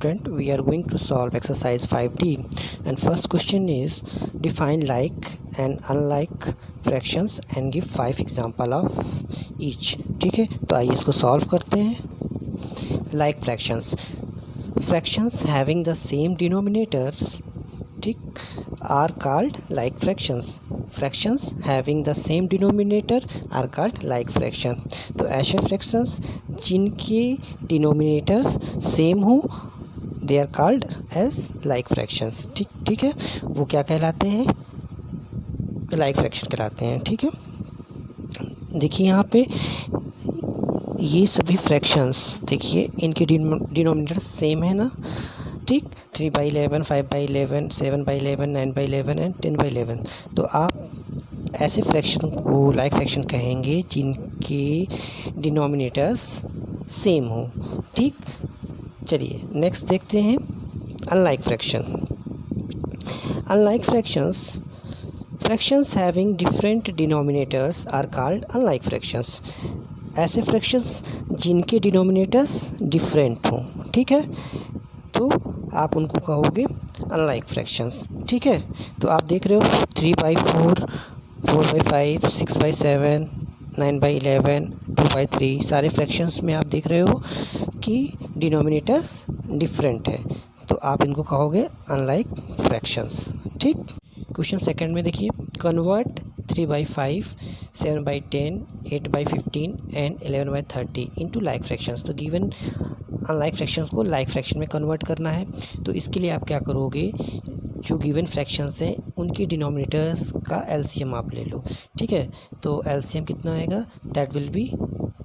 student, we are going to solve exercise 5D, and first question is define like and unlike fractions and give 5 example of each. ठीक है, तो आइए इसको solve करते हैं. Like fractions having the same denominators, ठीक, are called like fractions having the same denominator are called like fraction. तो ऐसे fractions जिनके denominators सेम हो they are called as like fractions. ठीक है, वो क्या कहलाते हैं? like fraction कहलाते हैं. ठीक है, देखिए यहाँ पे ये सभी फ्रैक्शंस देखिए इनके डिनोमिनेटर सेम है ना. ठीक, 3/11, 5/11, 7/11, 9/11 एंड 10/11. तो आप ऐसे फ्रैक्शन को लाइक फ्रैक्शन कहेंगे जिनके डिनोमिनेटर्स सेम हो. ठीक, चलिए नेक्स्ट देखते हैं unlike fractions having different denominators are called unlike fractions. ऐसे फ्रैक्शंस जिनके डिनोमिनेटर्स डिफरेंट हों. ठीक है, तो आप उनको कहोगे अनलाइक फ्रैक्शंस. ठीक है, तो आप देख रहे हो 3/4, 4/5, 6/7, 9/11, 2/3 सारे फ्रैक्शंस में आप देख रहे हो कि डिनोमिनेटर्स डिफरेंट है, तो आप इनको कहोगे अनलाइक फ्रैक्शंस. ठीक, क्वेश्चन सेकंड में देखिए convert 3/5, 7/10, 8/15 and 11/30 into like fractions. तो गिवन अनलाइक फ्रैक्शंस को लाइक फ्रैक्शन में कन्वर्ट करना है. तो इसके लिए आप क्या करोगे, जो गिवन फ्रैक्शंस हैं उनके डिनोमिनेटर्स का एलसीएम आप ले लो. ठीक है, तो एलसीएम कितना आएगा, दैट विल बी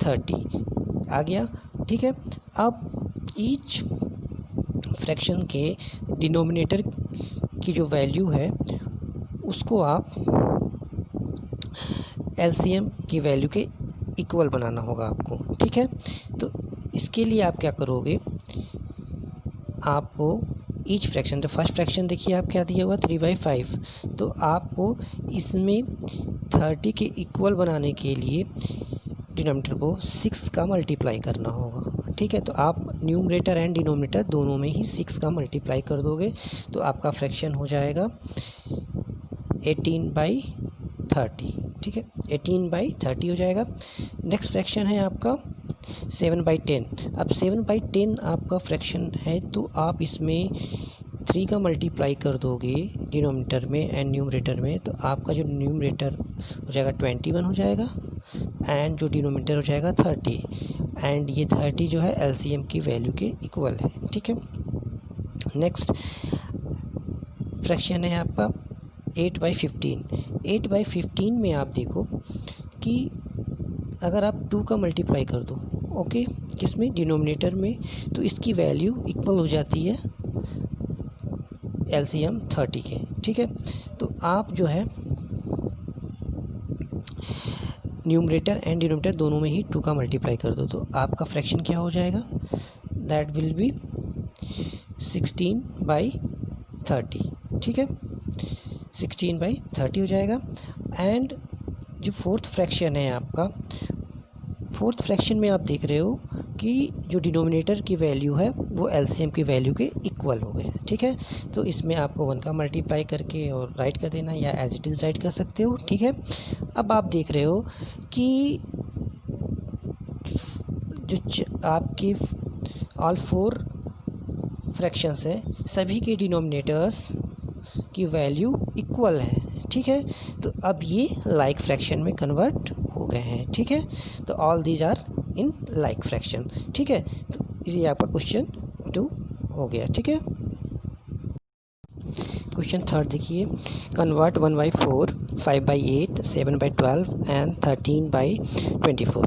30 आ गया. ठीक है, अब ईच फ्रैक्शन के डिनोमिनेटर की जो वैल्यू है उसको आप एलसीएम की वैल्यू के इक्वल बनाना होगा आपको. ठीक है, तो इसके लिए आप क्या करोगे, आपको ईच फ्रैक्शन, तो फर्स्ट फ्रैक्शन देखिए आप क्या दिया हुआ 3/5, तो आपको इसमें 30 के इक्वल बनाने के लिए डिनोमिनेटर को 6 का मल्टीप्लाई करना होगा. ठीक है, तो आप न्यूमरेटर एंड डिनोमिनेटर दोनों में ही 6 का मल्टीप्लाई कर दोगे तो आपका फ्रैक्शन हो जाएगा 18/30. ठीक है, 18/30 हो जाएगा. नेक्स्ट फ्रैक्शन है आपका 7/10. अब 7/10 आपका फ्रैक्शन है तो आप इसमें 3 का मल्टीप्लाई कर दोगे डिनोमिनेटर में एंड न्यूमरेटर में, तो आपका जो न्यूमरेटर हो जाएगा 21 हो जाएगा एंड जो डिनोमिनेटर हो जाएगा 30, एंड ये 30 जो है एलसीएम की वैल्यू के इक्वल है. ठीक है, नेक्स्ट फ्रैक्शन है आपका 8/15. 8/15 में आप देखो कि अगर आप 2 का मल्टीप्लाई कर दो, ओके, किसमें, डिनोमिनेटर में, तो इसकी वैल्यू इक्वल हो जाती है एलसीएम 30 के. ठीक है, तो आप जो है न्यूमरेटर एंड डिनोमिनेटर दोनों में ही 2 का मल्टीप्लाई कर दो, तो आपका फ्रैक्शन क्या हो जाएगा, दैट विल बी 16/30. ठीक है, 16/30 हो जाएगा. एंड जो फोर्थ फ्रैक्शन है आपका, फोर्थ फ्रैक्शन में आप देख रहे हो कि जो डिनोमिनेटर की वैल्यू है वो एलसीएम की वैल्यू के इक्वल हो गए. ठीक है, तो इसमें आपको 1 का मल्टीप्लाई करके और राइट कर देना या एज इट इज़ राइट कर सकते हो. ठीक है, अब आप देख रहे हो कि जो आपके ऑल 4 फ्रैक्शंस हैं सभी के डिनोमिनेटर्स की वैल्यू इक्वल है. ठीक है, तो अब ये लाइक फ्रैक्शन में कन्वर्ट हो गए हैं. ठीक है, तो all these are in like fraction. ठीक है, तो ये आपका क्वेश्चन 2 हो गया. ठीक है, क्वेश्चन थर्ड देखिए convert 1/4, 5/8, 7/12 and 13/24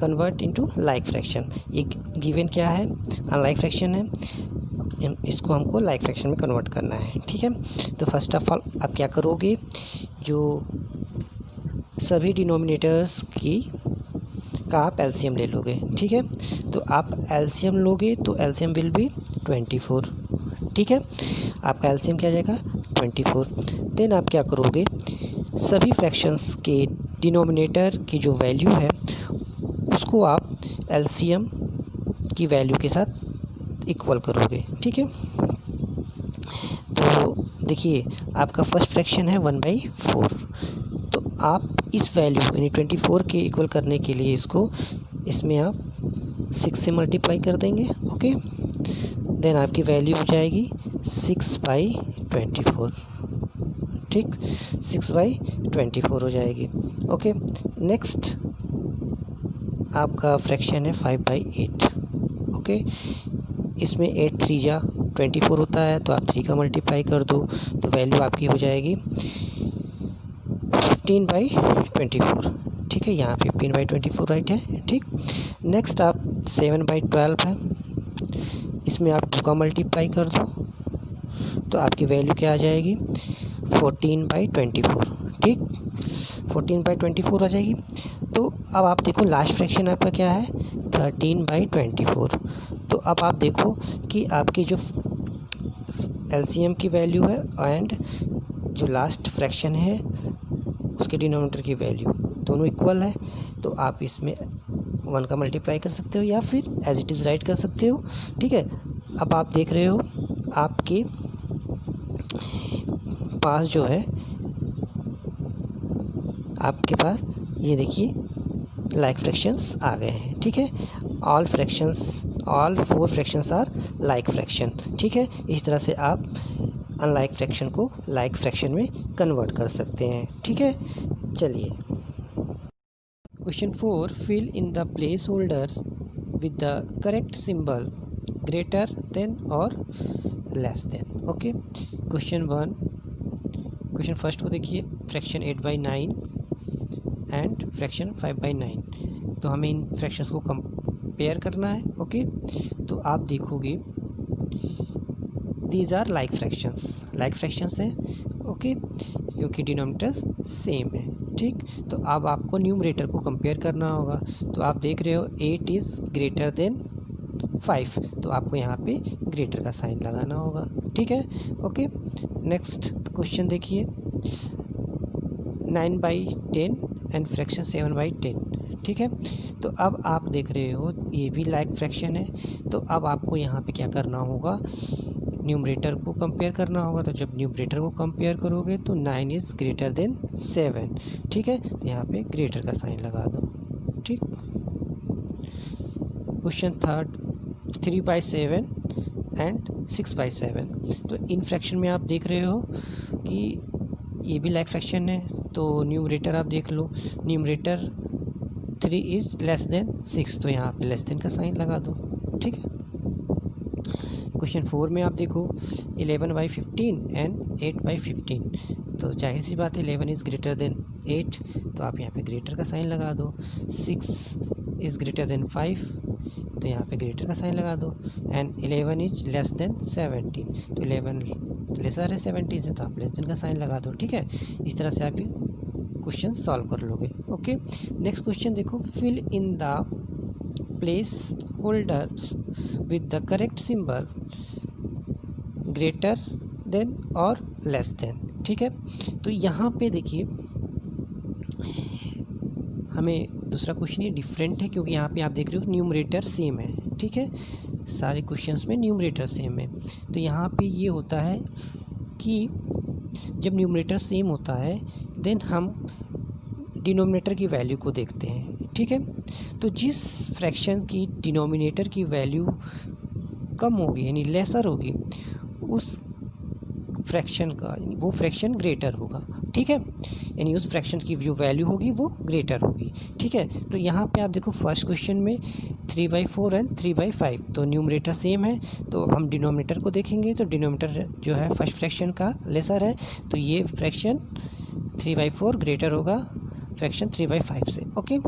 convert into like fraction. ये गिवन क्या है, अनलाइक फ्रैक्शन है, इसको हमको लाइक फ्रैक्शन में कन्वर्ट करना है. ठीक है, तो फर्स्ट ऑफ ऑल आप क्या करोगे, जो सभी डिनोमिनेटर्स का आप एलसीएम ले लोगे. ठीक है, तो आप एलसीएम लोगे तो एलसीएम विल बी 24. ठीक है, आपका एलसीएम क्या आ जाएगा 24. देन आप क्या करोगे, सभी फ्रैक्शंस के डिनोमिनेटर की जो वैल्यू है उसको आप एलसीएम की वैल्यू के साथ इक्वल करोगे। ठीक है, तो देखिए आपका फर्स्ट फ्रैक्शन है 1/4, तो आप इस वैल्यू यानी 24 के इक्वल करने के लिए इसमें आप 6 से मल्टीप्लाई कर देंगे। ओके, देन आपकी वैल्यू हो जाएगी 6/24। ठीक, 6/24 हो जाएगी। ओके, नेक्स्ट आपका फ्रैक्शन है 5/8। ओके, इसमें 8 3 जा 24 होता है, तो आप 3 का मल्टीप्लाई कर दो तो वैल्यू आपकी हो जाएगी 15/24। ठीक है, यहाँ 15/24 राइट है। ठीक, नेक्स्ट आप 7/12 है, इसमें आप 2 का मल्टीप्लाई कर दो तो आपकी वैल्यू क्या आ जाएगी 14/24। ठीक, 14/24 आ जाएगी। तो अब आप देखो लास्ट फ्रैक्शन आपका क्या है 13/24। तो अब आप देखो कि आपकी जो एलसीएम की वैल्यू है एंड जो लास्ट फ्रैक्शन है उसके डिनोमिनेटर की वैल्यू दोनों इक्वल है, तो आप इसमें 1 का मल्टीप्लाई कर सकते हो या फिर एज इट इज़ राइट कर सकते हो। ठीक है, अब आप देख रहे हो आपके पास जो है आपके पास ये देखिए लाइक फ्रैक्शंस आ गए हैं। ठीक है, all 4 fractions are like fraction. ठीक है, इस तरह से आप अनलाइक फ्रैक्शन को लाइक फ्रैक्शन में कन्वर्ट कर सकते हैं। ठीक है, चलिए question 4, fill in the place holders with the correct symbol greater than और less than. Okay, question first को देखिए, फ्रैक्शन 8/9 एंड फ्रैक्शन 5/9। तो हमें इन फ्रैक्शंस को कंपेयर करना है। ओके, तो आप देखोगे दीज आर लाइक फ्रैक्शंस है। ओके, क्योंकि डिनोमिनेटर्स सेम है। ठीक, तो अब आपको न्यूमरेटर को कंपेयर करना होगा। तो आप देख रहे हो 8 इज़ ग्रेटर देन 5, तो आपको यहाँ पे ग्रेटर का साइन लगाना होगा। ठीक है, ओके, नेक्स्ट क्वेश्चन देखिए, 9/10 एंड फ्रैक्शन 7/10। ठीक है, तो अब आप देख रहे हो ये भी लाइक फ्रैक्शन है। तो अब आपको यहाँ पे क्या करना होगा, न्यूमरेटर को कंपेयर करना होगा। तो जब न्यूमरेटर को कंपेयर करोगे तो 9 इज़ ग्रेटर देन 7। ठीक है, तो यहाँ पे ग्रेटर का साइन लगा दो। ठीक, क्वेश्चन थर्ड, 3/7 एंड 6/7। तो इन फ्रैक्शन में आप देख रहे हो कि ये भी लाइक फ्रैक्शन है। तो न्यूमरेटर आप देख लो, न्यूमरेटर 3 इज़ लेस देन 6, तो यहाँ पे लेस देन का साइन लगा दो। ठीक है, क्वेश्चन 4 में आप देखो 11/15 एंड 8/15। तो जाहिर सी बात है 11 इज़ ग्रेटर देन 8, तो आप यहाँ पे ग्रेटर का साइन लगा दो। 6 इज़ ग्रेटर देन 5, तो यहाँ पे ग्रेटर का साइन लगा दो। एंड 11 इज लेस देन 17, तो 11 लेसर है 17 से, तो आप लेस देन का साइन लगा दो। ठीक है, इस तरह से आप ये क्वेश्चन सॉल्व कर लोगे। ओके, नेक्स्ट क्वेश्चन देखो, fill in the place holders with the correct symbol greater than और लेस देन। ठीक है, तो यहाँ पे देखिए हमें दूसरा क्वेश्चन ये डिफरेंट है, क्योंकि यहाँ पे आप देख रहे हो न्यूमरेटर सेम है। ठीक है, सारे क्वेश्चंस में न्यूमरेटर सेम है। तो यहाँ पे ये होता है कि जब न्यूमरेटर सेम होता है देन हम डिनोमिनेटर की वैल्यू को देखते हैं। ठीक है, तो जिस फ्रैक्शन की डिनोमिनेटर की वैल्यू कम होगी यानी लेसर होगी, उस फ्रैक्शन का वो फ्रैक्शन ग्रेटर होगा। ठीक है, यानी उस फ्रैक्शन की जो वैल्यू होगी वो ग्रेटर होगी। ठीक है, तो यहाँ पे आप देखो फर्स्ट क्वेश्चन में 3/4 एंड 3/5, तो न्यूमरेटर सेम है, तो हम डिनोमिनेटर को देखेंगे। तो डिनोमिनेटर जो है फर्स्ट फ्रैक्शन का लेसर है, तो ये फ्रैक्शन 3/4 ग्रेटर होगा फ्रैक्शन 3/5 से। ओके,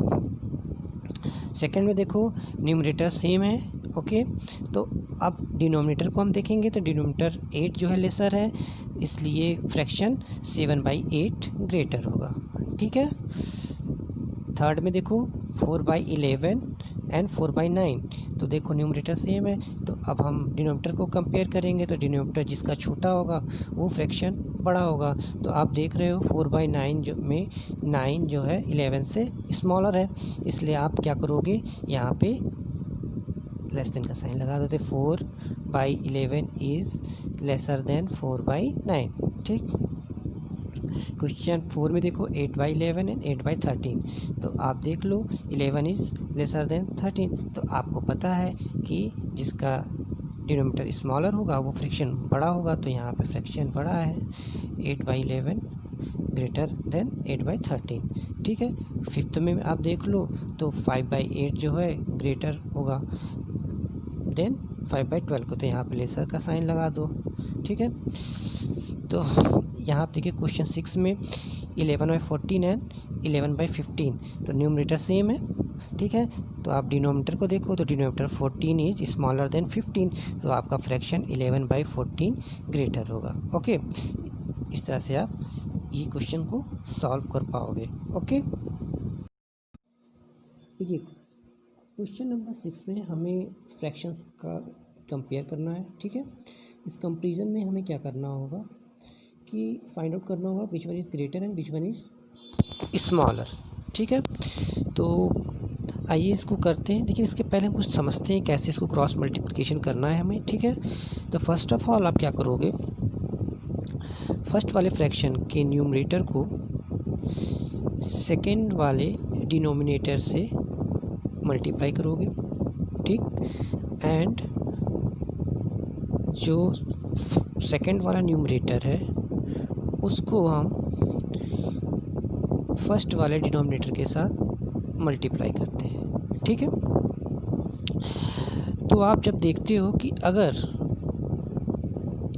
सेकंड में देखो न्यूमरेटर सेम है। ओके, तो अब डिनोमिनेटर को हम देखेंगे तो डिनोमिनेटर 8 जो है लेसर है, इसलिए फ्रैक्शन 7/8 ग्रेटर होगा। ठीक है, थर्ड में देखो 4/11 एंड 4/9, तो देखो न्यूमरेटर सेम है, तो अब हम डिनोमिनेटर को कंपेयर करेंगे। तो डिनोमिनेटर जिसका छोटा होगा वो फ्रैक्शन बड़ा होगा। तो आप देख रहे हो 4/9 जो में 9 जो है 11 से स्मॉलर है, इसलिए आप क्या करोगे यहाँ पे लेस देन का साइन लगा देते, 4/11 इज़ लेसर देन 4/9। ठीक, क्वेश्चन 4 में देखो 8/11 एंड 8/13, तो आप देख लो 11 इज़ लेसर देन 13, तो आपको पता है कि जिसका डिनोमिनेटर स्मॉलर होगा वो फ्रैक्शन बड़ा होगा, तो यहाँ पे फ्रैक्शन बड़ा है, 8/11 ग्रेटर देन 8/13। ठीक है, फिफ्थ में आप देख लो तो 5/8 जो है ग्रेटर होगा देन 5/12 को, तो यहाँ पे लेसर का साइन लगा दो। ठीक है, तो यहाँ पे देखिए क्वेश्चन 6 में 11/14 एंड 11/15, तो न्यूमरेटर सेम है। ठीक है, तो आप डिनोमिनेटर को देखो तो डिनोमिनेटर 14 इज स्मॉलर देन 15, तो आपका फ्रैक्शन 11/14 ग्रेटर होगा। ओके, इस तरह से आप ये क्वेश्चन को सॉल्व कर पाओगे। ओके, देखिए क्वेश्चन नंबर 6 में हमें फ्रैक्शंस का कंपेयर करना है। ठीक है, इस कंपेरिजन में हमें क्या करना होगा कि फाइंड आउट करना होगा which one is greater and which one is smaller. ठीक है, तो आइए इसको करते हैं, लेकिन इसके पहले हम कुछ समझते हैं कैसे इसको क्रॉस मल्टीप्लिकेशन करना है हमें। ठीक है, तो फर्स्ट ऑफ ऑल आप क्या करोगे, फर्स्ट वाले फ्रैक्शन के न्यूमरेटर को सेकंड वाले डिनोमिनेटर से मल्टीप्लाई करोगे। ठीक, एंड जो सेकंड वाला न्यूमरेटर है उसको हम फर्स्ट वाले डिनोमिनेटर के साथ मल्टीप्लाई करते हैं। ठीक है, तो आप जब देखते हो कि अगर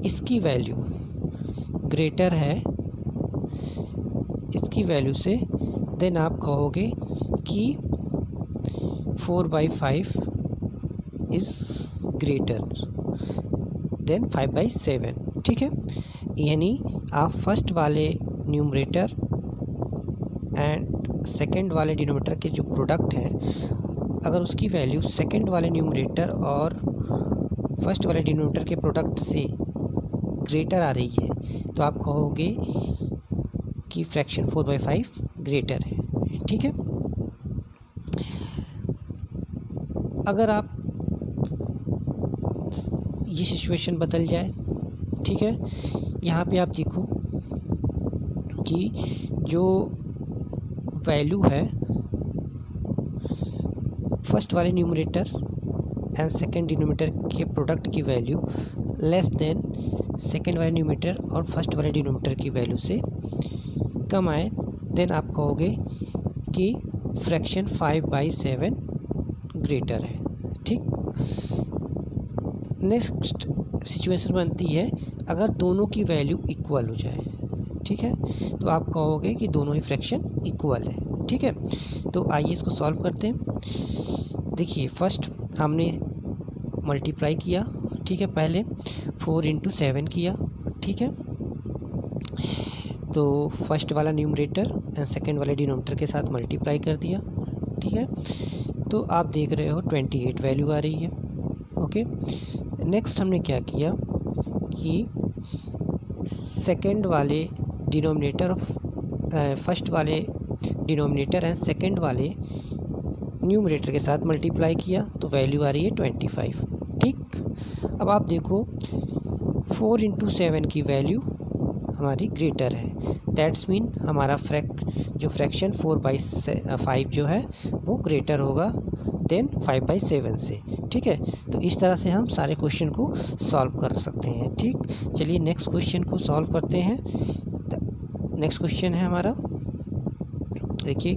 इसकी वैल्यू ग्रेटर है इसकी वैल्यू से, देन आप कहोगे कि 4/5 इज़ ग्रेटर देन 5/7। ठीक है, यानी आप फर्स्ट वाले न्यूमरेटर एंड सेकंड वाले डिनोमिनेटर के जो प्रोडक्ट हैं, अगर उसकी वैल्यू सेकंड वाले न्यूमरेटर और फर्स्ट वाले डिनोमिनेटर के प्रोडक्ट से ग्रेटर आ रही है, तो आप कहोगे कि फ्रैक्शन 4/5 ग्रेटर है। ठीक है, अगर आप ये सिचुएशन बदल जाए, ठीक है, यहाँ पे आप देखो कि जो वैल्यू है फर्स्ट वाले न्यूमरेटर एंड सेकंड डिनोमिनेटर के प्रोडक्ट की वैल्यू लेस देन सेकंड वाले न्यूमरेटर और फर्स्ट वाले डिनोमिनेटर की वैल्यू से कम आए, देन आप कहोगे कि फ्रैक्शन 5/7 ग्रेटर है। ठीक, नेक्स्ट सिचुएशन बनती है अगर दोनों की वैल्यू इक्वल हो जाए। ठीक है, तो आप कहोगे कि दोनों ही फ्रैक्शन इक्वल है। ठीक है, तो आइए इसको सॉल्व करते हैं। देखिए फर्स्ट हमने मल्टीप्लाई किया। ठीक है, पहले 4 × 7 किया। ठीक है, तो फर्स्ट वाला न्यूमरेटर एंड सेकंड वाले डिनोमिनेटर के साथ मल्टीप्लाई कर दिया। ठीक है, तो आप देख रहे हो 28 वैल्यू आ रही है। ओके, नेक्स्ट हमने क्या किया कि सेकंड वाले डिनोमिनेटर फर्स्ट वाले डिनोमिनेटर एंड सेकंड वाले न्यूमरेटर के साथ मल्टीप्लाई किया, तो वैल्यू आ रही है 25। ठीक, अब आप देखो 4 × 7 की वैल्यू हमारी ग्रेटर है, दैट्स मीन हमारा जो फ्रैक्शन 4/5 जो है वो ग्रेटर होगा देन 5/7 से। ठीक है, तो इस तरह से हम सारे क्वेश्चन को सॉल्व कर सकते हैं। ठीक, चलिए नेक्स्ट क्वेश्चन को सॉल्व करते हैं। नेक्स्ट क्वेश्चन है हमारा, देखिए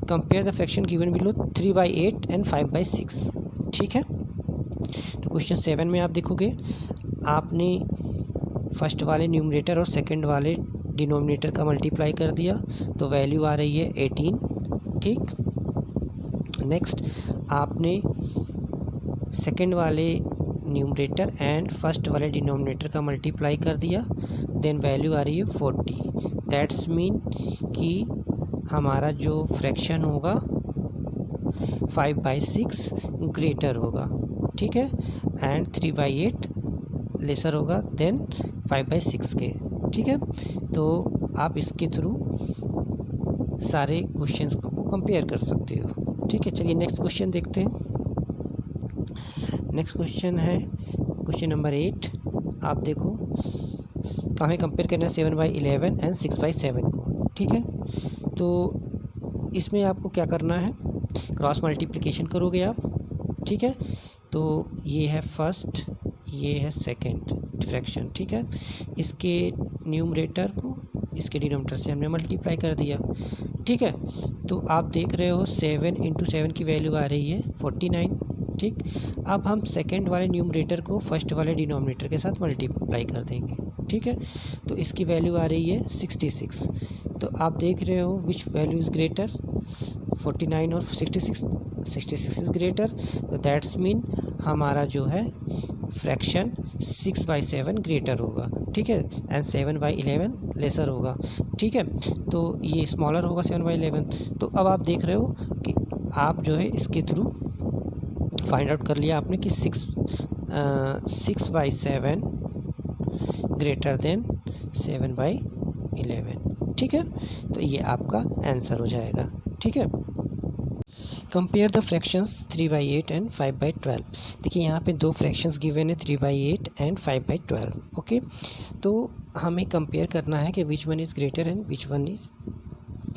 compare the fraction given below 3/8 and 5/6। ठीक है, तो क्वेश्चन 7 में आप देखोगे आपने फर्स्ट वाले न्यूमरेटर और सेकंड वाले डिनोमिनेटर का मल्टीप्लाई कर दिया, तो वैल्यू आ रही है 18। ठीक, नेक्स्ट आपने सेकंड वाले न्यूमरेटर एंड फर्स्ट वाले डिनोमिनेटर का मल्टीप्लाई कर दिया, देन वैल्यू आ रही है 40। दैट्स मीन कि हमारा जो फ्रैक्शन होगा 5/6 ग्रेटर होगा। ठीक है, एंड 3/8 लेसर होगा देन 5/6 के। ठीक है, तो आप इसके थ्रू सारे क्वेश्चंस को कंपेयर कर सकते हो। ठीक है, चलिए नेक्स्ट क्वेश्चन देखते हैं। नेक्स्ट क्वेश्चन है क्वेश्चन नंबर 8। आप देखो, हमें कंपेयर करना है 7/11 एंड 6/7 को। ठीक है, तो इसमें आपको क्या करना है, क्रॉस मल्टीप्लिकेशन करोगे आप। ठीक है, तो ये है फर्स्ट, ये है सेकंड फ्रैक्शन। ठीक है, इसके न्यूमरेटर को इसके डिनोमिनेटर से हमने मल्टीप्लाई कर दिया। ठीक है, तो आप देख रहे हो 7 × 7 की वैल्यू आ रही है 49। ठीक, अब हम सेकंड वाले न्यूमरेटर को फर्स्ट वाले डिनोमिनेटर के साथ मल्टीप्लाई कर देंगे। ठीक है, तो इसकी वैल्यू आ रही है 66। तो आप देख रहे हो विच वैल्यू इज़ ग्रेटर, 49 और 66। 66 इज़ ग्रेटर, तो दैट्स मीन हमारा जो है फ्रैक्शन 6/7 ग्रेटर होगा। ठीक है, एंड 7/11 लेसर होगा। ठीक है, तो ये स्मॉलर होगा 7/11। तो अब आप देख रहे हो कि आप जो है इसके थ्रू फाइंड आउट कर लिया आपने कि 6/7 ग्रेटर देन 7/11। ठीक है, तो ये आपका आंसर हो जाएगा। ठीक है, कंपेयर द फ्रैक्शंस 3/8 एंड 5/12। देखिए यहाँ पे दो फ्रैक्शंस गिवन है 3/8 एंड 5/12। ओके, तो हमें कंपेयर करना है कि which one is greater and which one is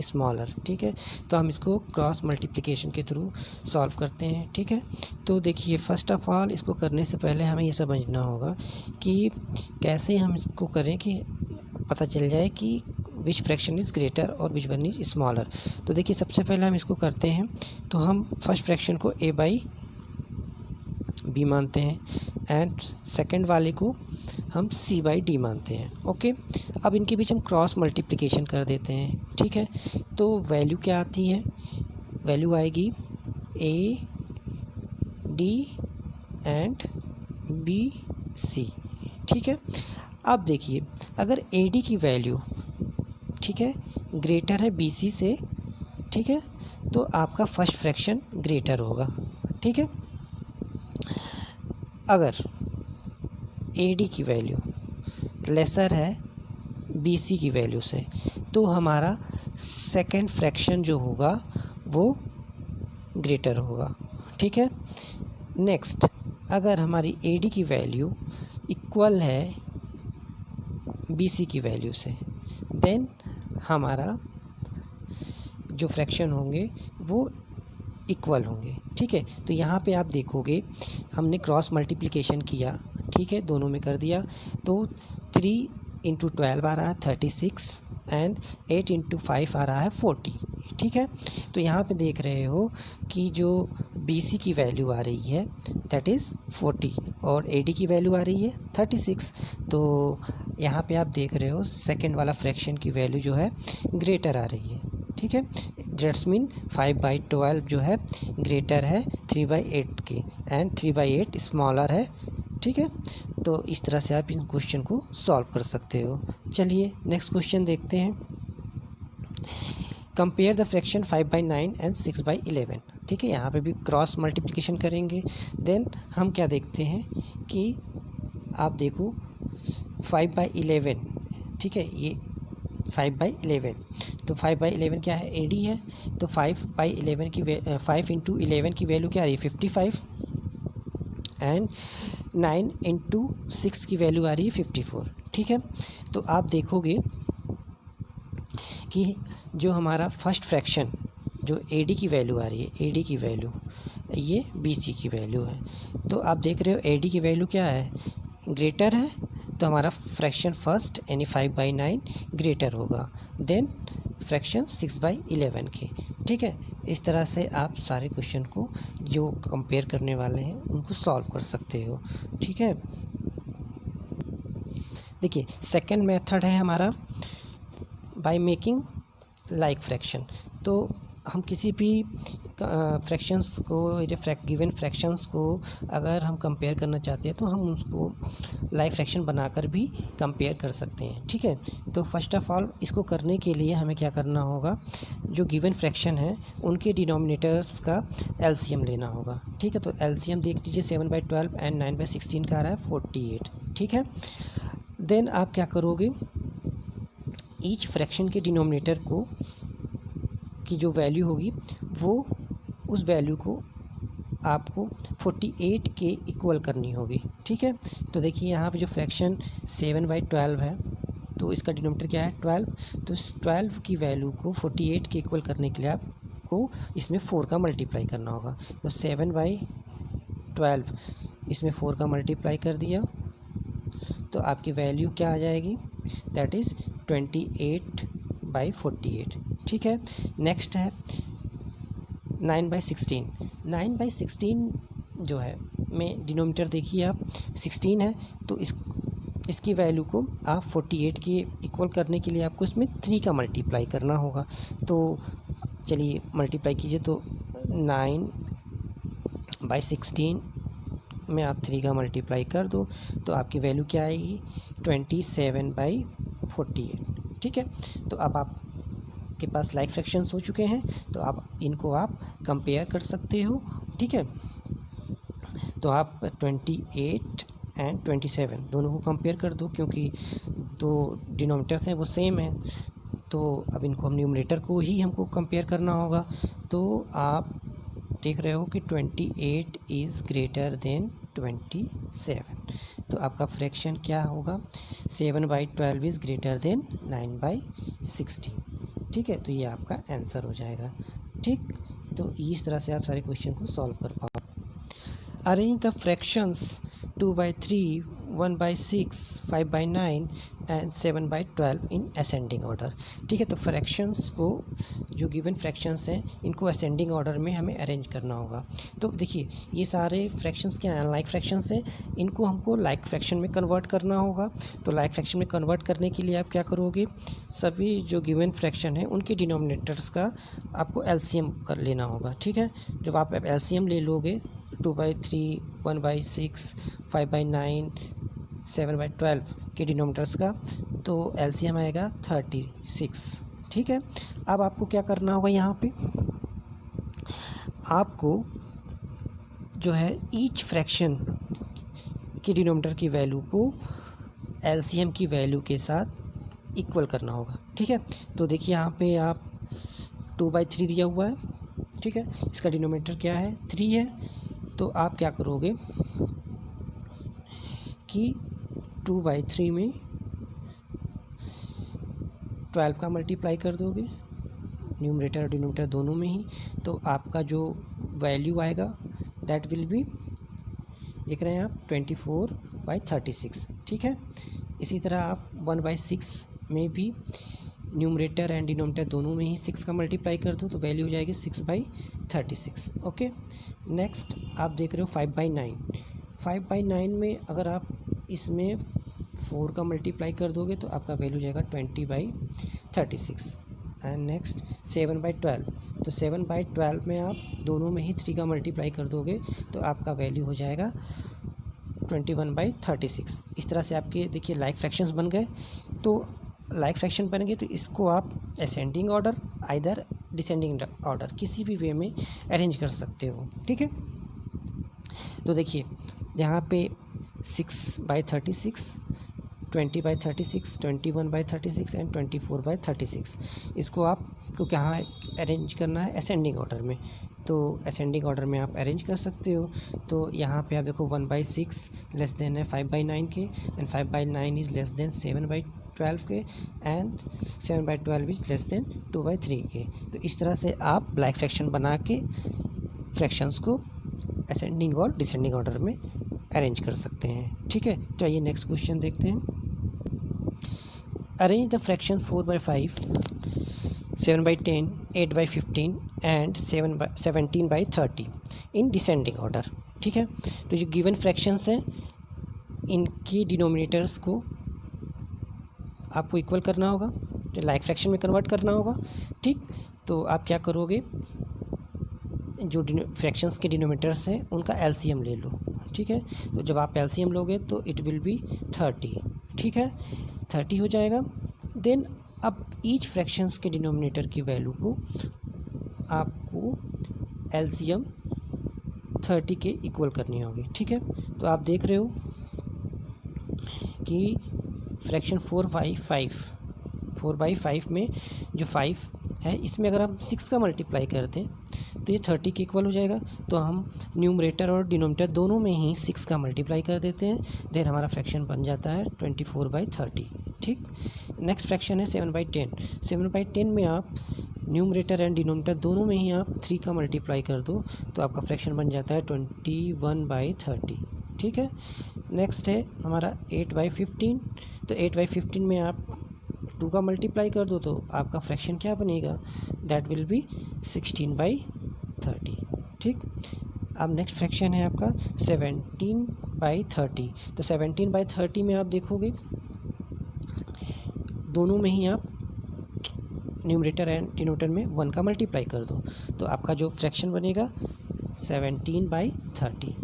smaller. ठीक है, तो हम इसको क्रॉस मल्टीप्लिकेशन के थ्रू सॉल्व करते हैं। ठीक है, तो देखिए फर्स्ट ऑफ ऑल इसको करने से पहले हमें ये समझना होगा कि कैसे हम इसको करें कि पता चल जाए कि विच फ्रैक्शन इज़ ग्रेटर और विच वन इज़ स्मॉलर। तो देखिए सबसे पहले हम इसको करते हैं, तो हम फर्स्ट फ्रैक्शन को a/b मानते हैं एंड सेकंड वाले को हम c/d मानते हैं। ओके, अब इनके बीच हम क्रॉस मल्टीप्लिकेशन कर देते हैं। ठीक है, तो वैल्यू क्या आती है, वैल्यू आएगी AD एंड BC। ठीक है, अब देखिए अगर AD की वैल्यू, ठीक है, ग्रेटर है BC से, ठीक है, तो आपका फर्स्ट फ्रैक्शन ग्रेटर होगा। ठीक है, अगर AD की वैल्यू लेसर है BC की वैल्यू से, तो हमारा सेकंड फ्रैक्शन जो होगा वो ग्रेटर होगा। ठीक है, नेक्स्ट अगर हमारी AD की वैल्यू इक्वल है BC की वैल्यू से, देन हमारा जो फ्रैक्शन होंगे वो इक्वल होंगे। ठीक है, तो यहाँ पे आप देखोगे हमने क्रॉस मल्टीप्लिकेशन किया। ठीक है, दोनों में कर दिया, तो 3 × 12 आ रहा है 36 एंड 8 × 5 आ रहा है 40। ठीक है, तो यहाँ पे देख रहे हो कि जो BC की वैल्यू आ रही है दैट इज़ 40 और AD की वैल्यू आ रही है 36। तो यहाँ पे आप देख रहे हो सेकंड वाला फ्रैक्शन की वैल्यू जो है ग्रेटर आ रही है। ठीक है, दैट्स मीन 5/12 जो है ग्रेटर है 3/8 के एंड 3/8 स्मॉलर है। ठीक है, तो इस तरह से आप इन क्वेश्चन को सॉल्व कर सकते हो। चलिए नेक्स्ट क्वेश्चन देखते हैं। Compare the fraction 5/9 and 6/11। ठीक है, यहाँ पे भी क्रॉस मल्टीप्लिकेशन करेंगे। देन हम क्या देखते हैं कि आप देखो 5/11। ठीक है, ये 5/11, तो 5/11 क्या है, AD है, तो 5/11 की 5 × 11 की वैल्यू क्या आ रही है 55 एंड 9 × 6 की वैल्यू आ रही है 54। ठीक है, तो आप देखोगे कि जो हमारा फर्स्ट फ्रैक्शन जो AD की वैल्यू आ रही है, AD की वैल्यू ये BC की वैल्यू है। तो आप देख रहे हो AD की वैल्यू क्या है, ग्रेटर है, तो हमारा फ्रैक्शन फर्स्ट यानी 5/9 ग्रेटर होगा देन फ्रैक्शन 6/11 के। ठीक है, इस तरह से आप सारे क्वेश्चन को जो कंपेयर करने वाले हैं उनको सॉल्व कर सकते हो। ठीक है, देखिए सेकंड मेथड है हमारा बाय मेकिंग लाइक फ्रैक्शन। तो हम किसी भी फ्रैक्शंस को गिवन फ्रैक्शंस को अगर हम कंपेयर करना चाहते हैं तो हम उसको लाइक फ्रैक्शन बनाकर भी कंपेयर कर सकते हैं। ठीक है, तो फर्स्ट ऑफ ऑल इसको करने के लिए हमें क्या करना होगा, जो गिवन फ्रैक्शन है उनके डिनोमिनेटर्स का LCM लेना होगा। ठीक है, तो LCM देख लीजिए 7/12 एंड 9/16 का आ रहा है 48। ठीक है, देन आप क्या करोगे, ईच फ्रैक्शन के डिनोमिनेटर की जो वैल्यू होगी वो उस वैल्यू को आपको 48 के इक्वल करनी होगी। ठीक है, तो देखिए यहाँ पे जो फ्रैक्शन 7/12 है तो इसका डिनोमिनेटर क्या है 12। तो इस 12 की वैल्यू को 48 के इक्वल करने के लिए आपको इसमें 4 का मल्टीप्लाई करना होगा। तो 7/12 इसमें 4 का मल्टीप्लाई कर दिया तो आपकी वैल्यू क्या आ जाएगी, दैट इज़ 28/48। ठीक है, नेक्स्ट है 9/16। 9/16 जो है में डिनोमिनेटर देखिए आप 16 है तो इसकी वैल्यू को आप 48 के इक्वल करने के लिए आपको इसमें 3 का मल्टीप्लाई करना होगा। तो चलिए मल्टीप्लाई कीजिए, तो 9/16 में आप 3 का मल्टीप्लाई कर दो तो आपकी वैल्यू क्या आएगी 27/48। ठीक है, तो अब आपके पास लाइक फ्रैक्शंस हो चुके हैं तो आप इनको आप कंपेयर कर सकते हो। ठीक है, तो आप 28 एंड 27 दोनों को कंपेयर कर दो क्योंकि दो डिनोमिनेटर्स हैं वो सेम है। तो अब इनको हम न्यूमरेटर को ही हमको कंपेयर करना होगा। तो आप देख रहे हो कि 28 इज़ ग्रेटर देन 27। तो आपका फ्रैक्शन क्या होगा 7/12 इज़ ग्रेटर देन 9/16। ठीक है, तो ये आपका आंसर हो जाएगा। ठीक, तो इस तरह से आप सारे क्वेश्चन को सॉल्व कर पाओ। Arrange the fractions 2/3, 1/6, 5/9 and 7/12 in ascending order. ठीक है, तो फ्रैक्शंस को जो गिवन फ्रैक्शंस हैं इनको असेंडिंग ऑर्डर में हमें अरेंज करना होगा। तो देखिए ये सारे फ्रैक्शंस क्या हैं, लाइक फ्रैक्शंस हैं, इनको हमको लाइक फ्रैक्शन में कन्वर्ट करना होगा। तो लाइक फ्रैक्शन में कन्वर्ट करने के लिए आप क्या करोगे, सभी जो गिवन फ्रैक्शन है उनके डिनोमिनेटर्स का आपको एलसीएम कर लेना होगा। ठीक है, जब आप एलसीएम ले लोगे 2/3, 1/6, 5/9, 7/12 के डिनोमिनेटर्स का तो एलसीएम आएगा 36। ठीक है, अब आपको क्या करना होगा, यहाँ पे आपको जो है ईच फ्रैक्शन के डिनोमिनेटर की वैल्यू को एलसीएम की वैल्यू के साथ इक्वल करना होगा। ठीक है, तो देखिए यहाँ पे आप 2/3 दिया हुआ है। ठीक है, इसका डिनोमिनेटर क्या है 3 है। तो आप क्या करोगे कि 2/3 में 12 का मल्टीप्लाई कर दोगे, न्यूमरेटर और डिनोमिनेटर दोनों में ही। तो आपका जो वैल्यू आएगा दैट विल बी, देख रहे हैं आप 24/36। ठीक है, इसी तरह आप 1/6 में भी न्यूमरेटर एंड डिनोमिनेटर दोनों में ही 6 का मल्टीप्लाई कर दो तो वैल्यू हो जाएगी 6/36। ओके, नेक्स्ट आप देख रहे हो 5/9। 5/9 में अगर आप इसमें 4 का मल्टीप्लाई कर दोगे तो आपका वैल्यू जाएगा 20/36। And next 7/12। तो 7/12 में आप दोनों में ही 3 का मल्टीप्लाई कर दोगे तो आपका वैल्यू हो जाएगा 21/36। इस तरह से आपके देखिए लाइक फ्रैक्शंस बन गए। तो लाइक फ्रैक्शन बन गए तो इसको आप ascending order either descending order किसी भी वे में अरेंज कर सकते हो। ठीक है, तो देखिए यहाँ पे 6/36, 20/36, 21/36 एंड 24/36 इसको आपको कहाँ अरेंज करना है, असेंडिंग ऑर्डर में। तो असेंडिंग ऑर्डर में आप अरेंज कर सकते हो। तो यहाँ पे आप देखो 1/6 लेस देन है 5/9 के एंड 5/9 इज़ लेस देन 7/12 के एंड 7/12 इज़ लेस देन 2/3 के। तो इस तरह से आप लाइक फ्रैक्शन बना के फ्रैक्शंस को असेंडिंग और डिसेंडिंग ऑर्डर में अरेंज कर सकते हैं। ठीक है, चलिए नेक्स्ट क्वेश्चन देखते हैं। Arrange the fraction 4/5, 7/10, 8/15 and 17/30 in descending order. ठीक है, तो जो गिवन फ्रैक्शंस हैं इनकी डिनोमिनेटर्स को आपको इक्वल करना होगा, तो लाइक फ्रैक्शन में कन्वर्ट करना होगा। ठीक, तो आप क्या करोगे, जो फ्रैक्शंस के डिनोमिनेटर्स हैं उनका एलसीएम ले लो। ठीक है, तो जब आप एलसीएम लोगे तो इट विल बी 30। ठीक है, 30 हो जाएगा। देन अब ईच फ्रैक्शंस के डिनोमिनेटर की वैल्यू को आपको एलसीएम 30 के इक्वल करनी होगी। ठीक है, तो आप देख रहे हो कि फ्रैक्शन 4/5 में जो 5 है, इसमें अगर हम 6 का मल्टीप्लाई कर दें तो ये 30 के इक्वल हो जाएगा। तो हम न्यूमरेटर और डिनोमिनेटर दोनों में ही 6 का मल्टीप्लाई कर देते हैं, देन हमारा फ्रैक्शन बन जाता है 24/30। ठीक, नेक्स्ट फ्रैक्शन है 7/10। 7/10 में आप न्यूमरेटर एंड डिनोमिनेटर दोनों में ही आप 3 का मल्टीप्लाई कर दो तो आपका फ्रैक्शन बन जाता है 21/30। ठीक है, नेक्स्ट है हमारा 8/15। तो 8/15 में आप 2 का मल्टीप्लाई कर दो तो आपका फ्रैक्शन क्या बनेगा, दैट विल बी 16/30। ठीक, अब नेक्स्ट फ्रैक्शन है आपका 17/30। तो 17/30 में आप देखोगे दोनों में ही आप न्यूमरेटर एंड डिनोमिनेटर में 1 का मल्टीप्लाई कर दो तो आपका जो फ्रैक्शन बनेगा 17/30।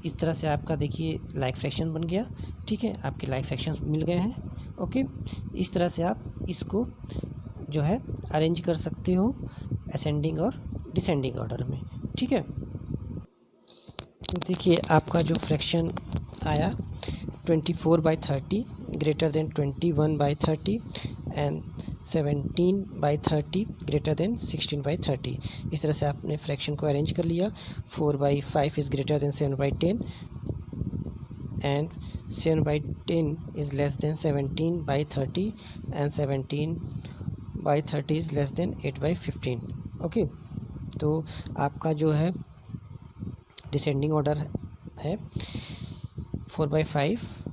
इस तरह से आपका देखिए लाइक फ्रैक्शन बन गया। ठीक है, आपके लाइक फ्रैक्शंस मिल गए हैं। ओके, इस तरह से आप इसको जो है अरेंज कर सकते हो असेंडिंग और डिसेंडिंग ऑर्डर में। ठीक है, देखिए आपका जो फ्रैक्शन आया 24/30 greater than 21/30 and 17/30 greater than 16/30। इस तरह से आपने फ्रैक्शन को अरेंज कर लिया। 4/5 is greater than 7/10 and 7/10 is less than 17/30 and 17/30 is less than 8/15। Okay, तो आपका जो है डिसेंडिंग ऑर्डर है 4/5,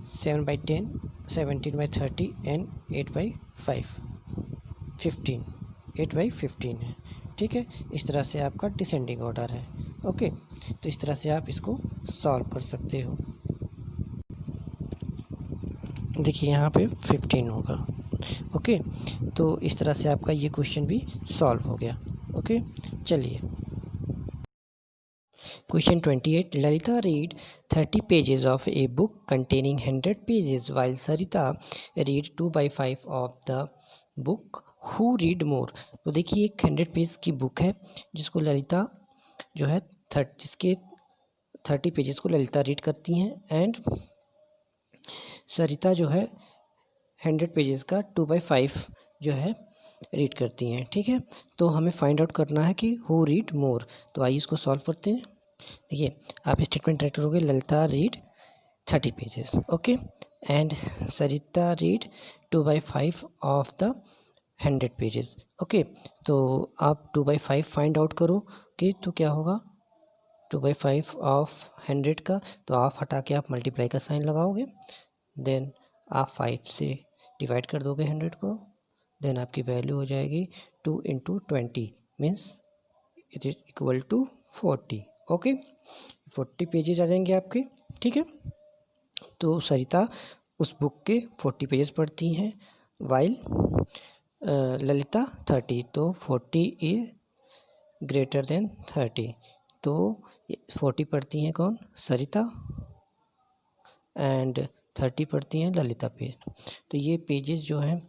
7/10, 17/30 एंड 8/15 है। ठीक है, इस तरह से आपका डिसेंडिंग ऑर्डर है। ओके, तो इस तरह से आप इसको सॉल्व कर सकते हो। देखिए यहाँ पे 15 होगा। ओके, तो इस तरह से आपका ये क्वेश्चन भी सॉल्व हो गया। ओके, चलिए question 28। Lalita read 30 pages of a book containing 100 pages while Sarita read 2/5 of the book. Who read more. तो देखिए एक 100 पेज की बुक है जिसको ललिता जो है जिसके 30 पेजेस को ललिता रीड करती हैं एंड सरिता जो है 100 पेजेस का 2/5 जो है रीड करती हैं। ठीक है, तो हमें फाइंड आउट करना है कि हु रीड मोर। तो आइए इसको सॉल्व करते हैं। देखिए आप स्टेटमेंट राइट करोगे Lalita read 30 pages okay and Sarita read 2/5 of the 100 pages. Okay, तो आप 2/5 फाइंड आउट करोगे तो क्या होगा 2/5 ऑफ 100 का, तो आप हटा के आप मल्टीप्लाई का साइन लगाओगे, देन आप 5 से डिवाइड कर दोगे 100 को, देन आपकी वैल्यू हो जाएगी 2 × 20 means it is equal to 40। Okay, 40 pages आ जाएंगे आपके। ठीक है, तो सरिता उस बुक के 40 पेजेस पढ़ती हैं वाइल ललिता 30, तो 40 इज ग्रेटर देन 30, तो 40 पढ़ती हैं कौन सरिता एंड 30 पढ़ती हैं ललिता पेज। तो ये पेजेस जो हैं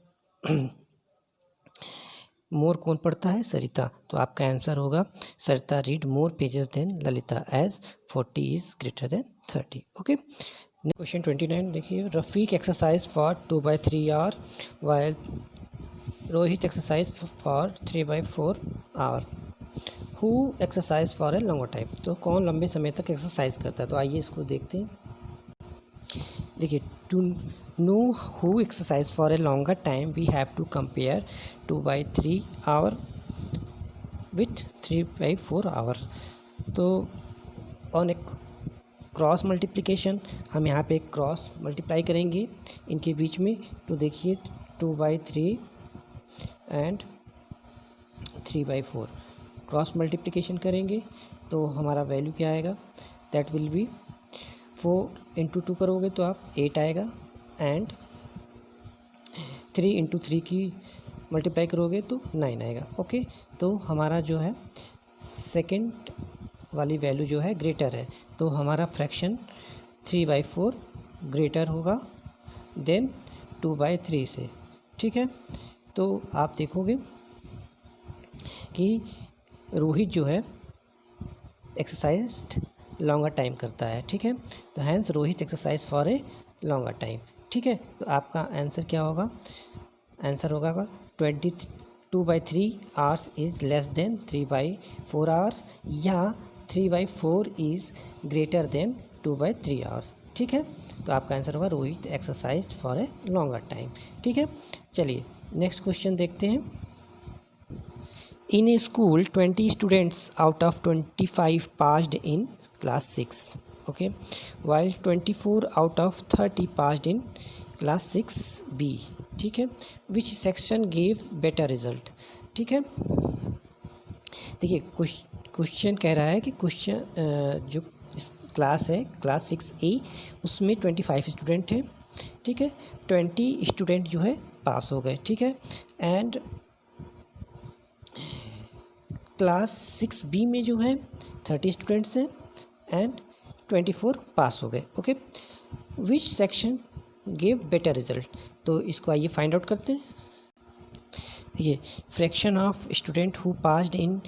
मोर कौन पढ़ता है सरिता, तो आपका आंसर होगा Sarita read more pages than Lalita as 40 is greater than 30। Okay, question 29 देखिए Rafiq exercise for 2/3 hour while Rohit exercise for 3/4 hour. Who exercise for a longer time, तो कौन लंबे समय तक एक्सरसाइज करता है। तो आइए इसको देखते हैं। देखिए to know who exercise for a longer time we have to compare 2/3 hour with 3/4 hour. तो ऑन ए क्रॉस मल्टीप्लिकेशन हम यहाँ पे क्रॉस मल्टीप्लाई करेंगे इनके बीच में। तो देखिए 2/3 एंड 3/4 क्रॉस मल्टीप्लिकेशन करेंगे तो हमारा वैल्यू क्या आएगा, दैट विल बी 4 × 2 करोगे तो आप 8 आएगा एंड 3 × 3 की मल्टीप्लाई करोगे तो 9 आएगा। ओके, तो हमारा जो है सेकंड वाली वैल्यू जो है ग्रेटर है, तो हमारा फ्रैक्शन 3/4 ग्रेटर होगा देन 2/3 से। ठीक है, तो आप देखोगे कि रोहित जो है एक्सरसाइज लॉन्गर टाइम करता है। ठीक है, तो hence Rohit exercise for a longer time. ठीक है, तो आपका आंसर क्या होगा, आंसर होगा 22/3 hours is less than 3/4 hours, या 3/4 इज़ ग्रेटर देन 2/3 आवर्स। ठीक है, तो आपका आंसर होगा Rohit exercise for a longer time. ठीक है, चलिए नेक्स्ट क्वेश्चन देखते हैं। In a school, 20 students out of 25 passed in class 6. Okay, while 24 out of 30 passed in class 6B. ठीक है, which section gave better result? ठीक है, देखिए क्वेश्चन कह रहा है कि क्वेश्चन जो क्लास है क्लास 6A, उसमें 25 स्टूडेंट हैं। ठीक है, 20 स्टूडेंट जो है पास हो गए। ठीक है, एंड क्लास 6B में जो है 30 स्टूडेंट्स हैं एंड 24 पास हो गए। Okay, which section gave better result? तो इसको आइए फाइंड आउट करते हैं। देखिए, fraction of student who passed in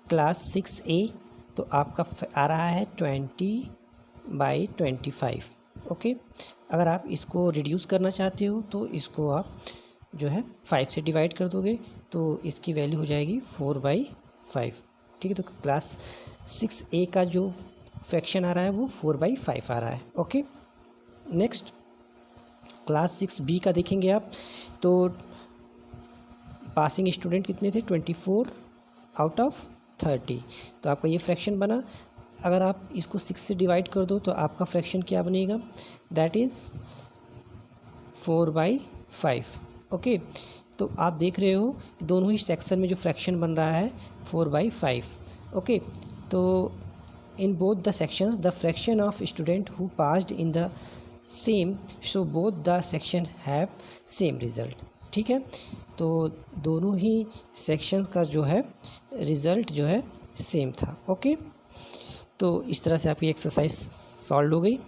class 6A, तो आपका आ रहा है 20/25। ओके, अगर आप इसको रिड्यूस करना चाहते हो तो इसको आप जो है 5 से डिवाइड कर दोगे, तो इसकी वैल्यू हो जाएगी 4/5। ठीक है, तो क्लास 6A का जो फ्रैक्शन आ रहा है वो 4/5 आ रहा है। ओके, नेक्स्ट क्लास 6B का देखेंगे आप, तो पासिंग स्टूडेंट कितने थे? 24 आउट ऑफ 30, तो आपका ये फ्रैक्शन बना। अगर आप इसको 6 से डिवाइड कर दो तो आपका फ्रैक्शन क्या बनेगा? That is 4/5। ओके, तो आप देख रहे हो दोनों ही सेक्शन में जो फ्रैक्शन बन रहा है 4/5। ओके, तो in both the sections the fraction of student who passed in the same, so both the section have same result. ठीक है, तो दोनों ही सेक्शंस का जो है रिज़ल्ट जो है सेम था। ओके, तो इस तरह से आपकी एक्सरसाइज सॉल्व हो गई।